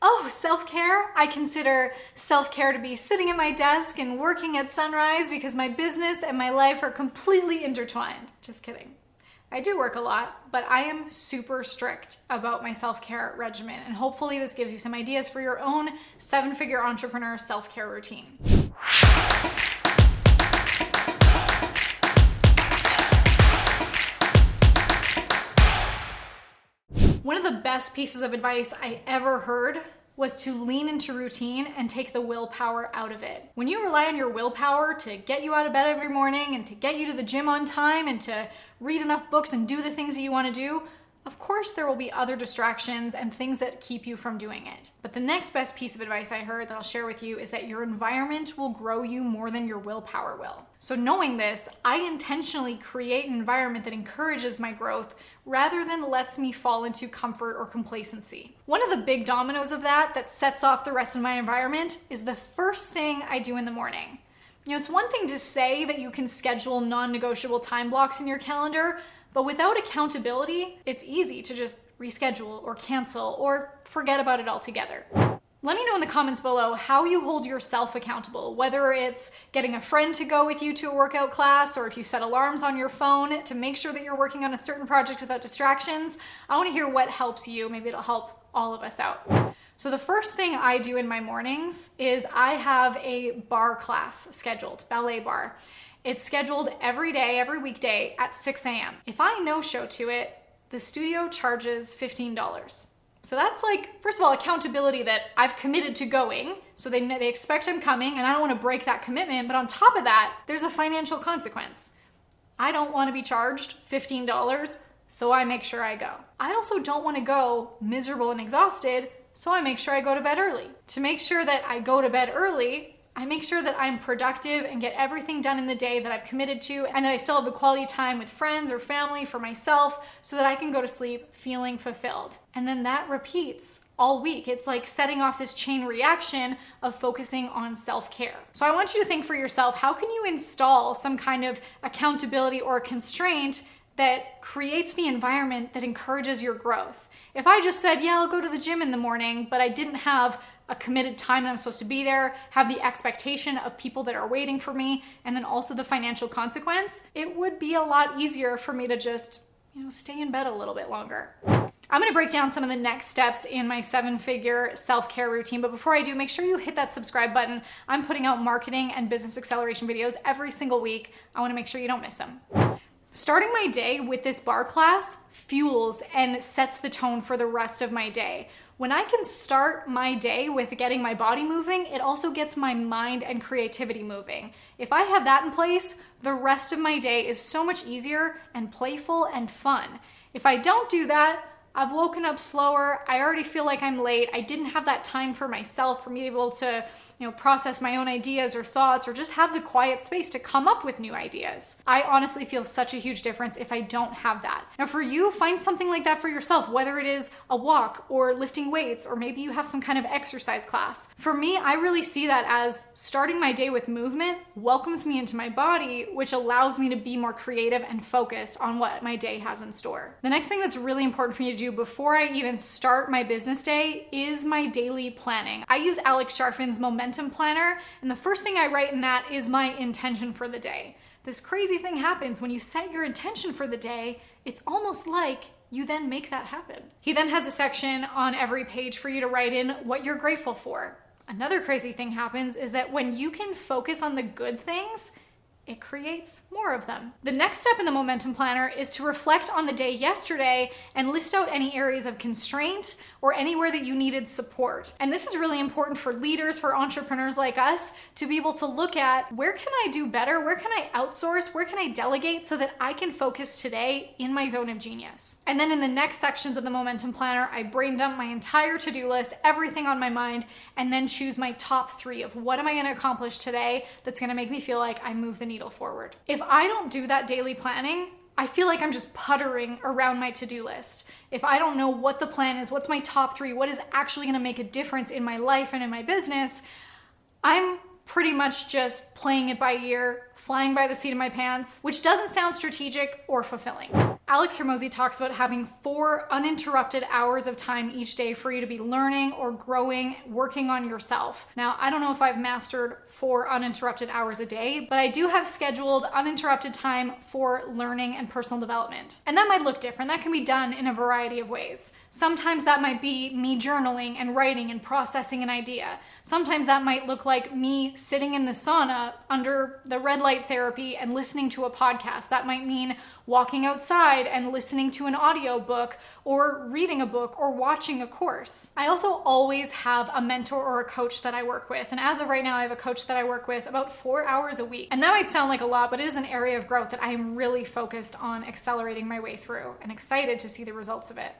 Oh, self-care? I consider self-care to be sitting at my desk and working at sunrise because my business and my life are completely intertwined. Just kidding. I do work a lot, but I am super strict about my self-care regimen, and hopefully this gives you some ideas for your own seven-figure entrepreneur self-care routine. One of the best pieces of advice I ever heard was to lean into routine and take the willpower out of it. When you rely on your willpower to get you out of bed every morning and to get you to the gym on time and to read enough books and do the things that you want to do, of course there will be other distractions and things that keep you from doing it. But the next best piece of advice I heard that I'll share with you is that your environment will grow you more than your willpower will. So knowing this, I intentionally create an environment that encourages my growth rather than lets me fall into comfort or complacency. One of the big dominoes of that sets off the rest of my environment is the first thing I do in the morning. You know, it's one thing to say that you can schedule non-negotiable time blocks in your calendar, but without accountability, it's easy to just reschedule or cancel or forget about it altogether. Let me know in the comments below how you hold yourself accountable, whether it's getting a friend to go with you to a workout class, or if you set alarms on your phone to make sure that you're working on a certain project without distractions. I want to hear what helps you. Maybe it'll help all of us out. So the first thing I do in my mornings is I have a barre class scheduled, ballet barre. It's scheduled every day, every weekday at 6 a.m. If I no-show to it, the studio charges $15. So that's like, first of all, accountability that I've committed to going, so they expect I'm coming, and I don't want to break that commitment, but on top of that, there's a financial consequence. I don't want to be charged $15, so I make sure I go. I also don't want to go miserable and exhausted, so I make sure I go to bed early. To make sure that I go to bed early, I make sure that I'm productive and get everything done in the day that I've committed to, and that I still have the quality time with friends or family for myself so that I can go to sleep feeling fulfilled. And then that repeats all week. It's like setting off this chain reaction of focusing on self-care. So I want you to think for yourself, how can you install some kind of accountability or constraint that creates the environment that encourages your growth? If I just said, yeah, I'll go to the gym in the morning, but I didn't have a committed time that I'm supposed to be there, have the expectation of people that are waiting for me, and then also the financial consequence, it would be a lot easier for me to just, stay in bed a little bit longer. I'm gonna break down some of the next steps in my seven-figure self-care routine, but before I do, make sure you hit that subscribe button. I'm putting out marketing and business acceleration videos every single week. I wanna make sure you don't miss them. Starting my day with this barre class fuels and sets the tone for the rest of my day. When I can start my day with getting my body moving, it also gets my mind and creativity moving. If I have that in place, the rest of my day is so much easier and playful and fun. If I don't do that, I've woken up slower, I already feel like I'm late, I didn't have that time for myself, for me to be able to process my own ideas or thoughts, or just have the quiet space to come up with new ideas. I honestly feel such a huge difference if I don't have that. Now for you, find something like that for yourself, whether it is a walk or lifting weights, or maybe you have some kind of exercise class. For me, I really see that as starting my day with movement welcomes me into my body, which allows me to be more creative and focused on what my day has in store. The next thing that's really important for me to do before I even start my business day is my daily planning. I use Alex Charfen's Momentum Planner, and the first thing I write in that is my intention for the day. This crazy thing happens when you set your intention for the day. It's almost like you then make that happen. He then has a section on every page for you to write in what you're grateful for. Another crazy thing happens is that when you can focus on the good things, it creates more of them. The next step in the Momentum Planner is to reflect on the day yesterday and list out any areas of constraint or anywhere that you needed support. And this is really important for leaders, for entrepreneurs like us, to be able to look at, where can I do better? Where can I outsource? Where can I delegate so that I can focus today in my zone of genius? And then in the next sections of the Momentum Planner, I brain dump my entire to-do list, everything on my mind, and then choose my top 3 of what am I gonna accomplish today that's gonna make me feel like I move the needle forward. If I don't do that daily planning, I feel like I'm just puttering around my to-do list. If I don't know what the plan is, what's my top 3, what is actually gonna make a difference in my life and in my business, I'm pretty much just playing it by ear, flying by the seat of my pants, which doesn't sound strategic or fulfilling. Alex Hormozi talks about having 4 uninterrupted hours of time each day for you to be learning or growing, working on yourself. Now, I don't know if I've mastered 4 uninterrupted hours a day, but I do have scheduled uninterrupted time for learning and personal development. And that might look different. That can be done in a variety of ways. Sometimes that might be me journaling and writing and processing an idea. Sometimes that might look like me sitting in the sauna under the red light therapy and listening to a podcast. That might mean walking outside and listening to an audiobook or reading a book or watching a course. I also always have a mentor or a coach that I work with. And as of right now, I have a coach that I work with about 4 hours a week. And that might sound like a lot, but it is an area of growth that I am really focused on accelerating my way through and excited to see the results of it.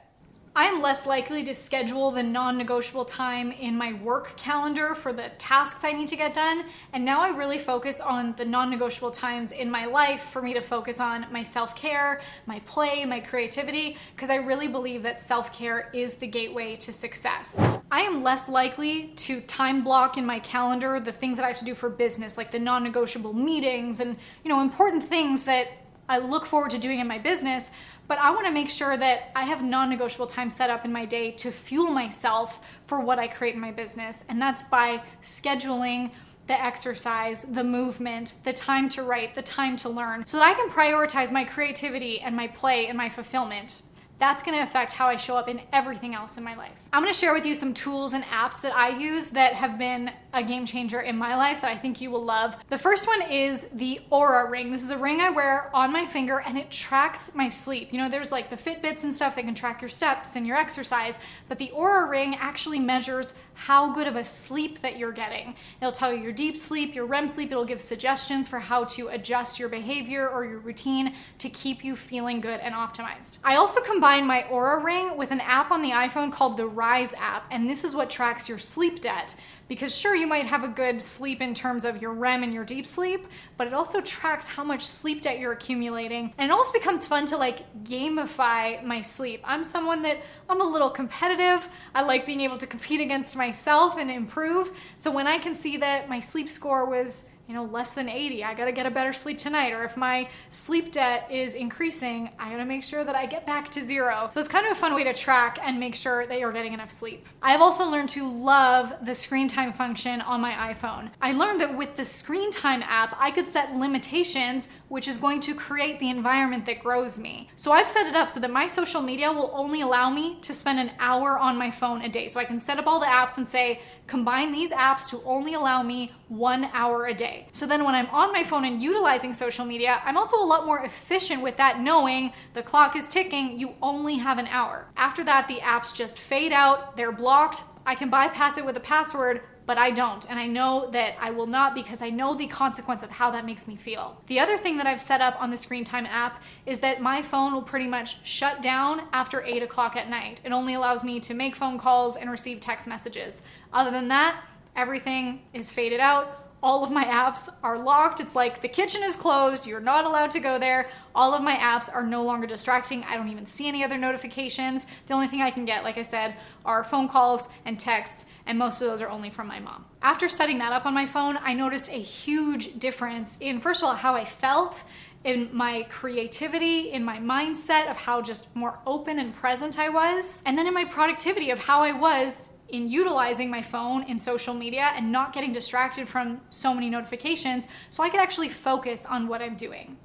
I am less likely to schedule the non-negotiable time in my work calendar for the tasks I need to get done. And now I really focus on the non-negotiable times in my life for me to focus on my self-care, my play, my creativity, because I really believe that self-care is the gateway to success. I am less likely to time block in my calendar the things that I have to do for business, like the non-negotiable meetings and, important things that I look forward to doing in my business, but I want to make sure that I have non-negotiable time set up in my day to fuel myself for what I create in my business. And that's by scheduling the exercise, the movement, the time to write, the time to learn, so that I can prioritize my creativity and my play and my fulfillment. That's going to affect how I show up in everything else in my life. I'm going to share with you some tools and apps that I use that have been a game changer in my life that I think you will love. The first one is the Oura ring. This is a ring I wear on my finger and it tracks my sleep. There's like the Fitbits and stuff that can track your steps and your exercise, but the Oura ring actually measures how good of a sleep that you're getting. It'll tell you your deep sleep, your REM sleep. It'll give suggestions for how to adjust your behavior or your routine to keep you feeling good and optimized. I also combine my Oura ring with an app on the iPhone called the Rise app, and this is what tracks your sleep debt. Because sure, you might have a good sleep in terms of your REM and your deep sleep, but it also tracks how much sleep debt you're accumulating. And it also becomes fun to gamify my sleep. I'm a little competitive. I like being able to compete against myself and improve. So when I can see that my sleep score was less than 80, I gotta get a better sleep tonight. Or if my sleep debt is increasing, I gotta make sure that I get back to 0. So it's kind of a fun way to track and make sure that you're getting enough sleep. I have also learned to love the screen time function on my iPhone. I learned that with the screen time app, I could set limitations, which is going to create the environment that grows me. So I've set it up so that my social media will only allow me to spend an hour on my phone a day. So I can set up all the apps and say, combine these apps to only allow me 1 hour a day. So then when I'm on my phone and utilizing social media, I'm also a lot more efficient with that, knowing the clock is ticking, you only have an hour. After that, the apps just fade out, they're blocked. I can bypass it with a password, but I don't. And I know that I will not, because I know the consequence of how that makes me feel. The other thing that I've set up on the Screen Time app is that my phone will pretty much shut down after 8 o'clock at night. It only allows me to make phone calls and receive text messages. Other than that, everything is faded out. All of my apps are locked. It's like the kitchen is closed. You're not allowed to go there. All of my apps are no longer distracting. I don't even see any other notifications. The only thing I can get, like I said, are phone calls and texts, and most of those are only from my mom. After setting that up on my phone, I noticed a huge difference in, first of all, how I felt, in my creativity, in my mindset of how just more open and present I was, and then in my productivity of how I was in utilizing my phone in social media and not getting distracted from so many notifications, so I could actually focus on what I'm doing.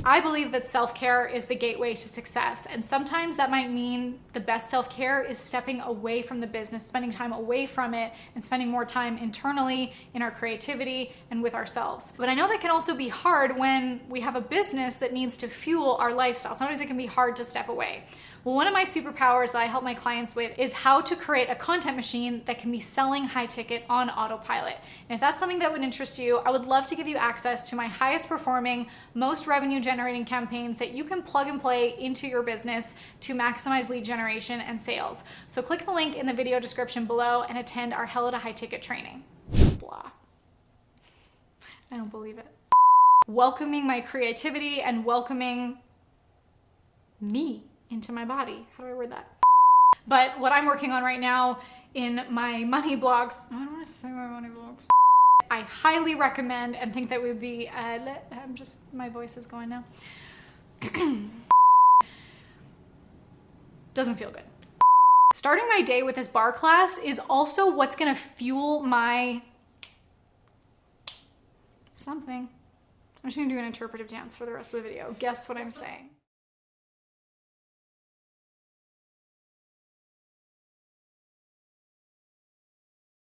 I believe that self-care is the gateway to success, and sometimes that might mean the best self-care is stepping away from the business, spending time away from it, and spending more time internally in our creativity and with ourselves. But I know that can also be hard when we have a business that needs to fuel our lifestyle. Sometimes it can be hard to step away. Well, one of my superpowers that I help my clients with is how to create a content machine that can be selling high ticket on autopilot. And if that's something that would interest you, I would love to give you access to my highest performing, most revenue generating campaigns that you can plug and play into your business to maximize lead generation and sales. So click the link in the video description below and attend our Hello to High Ticket training. Blah. I don't believe it. Welcoming my creativity and welcoming me into my body. How do I word that? But what I'm working on right now in my money blogs, I don't want to say my money blogs. I highly recommend and think that would be, my voice is going now. Doesn't feel good. Starting my day with this bar class is also what's gonna fuel my something. I'm just gonna do an interpretive dance for the rest of the video. Guess what I'm saying.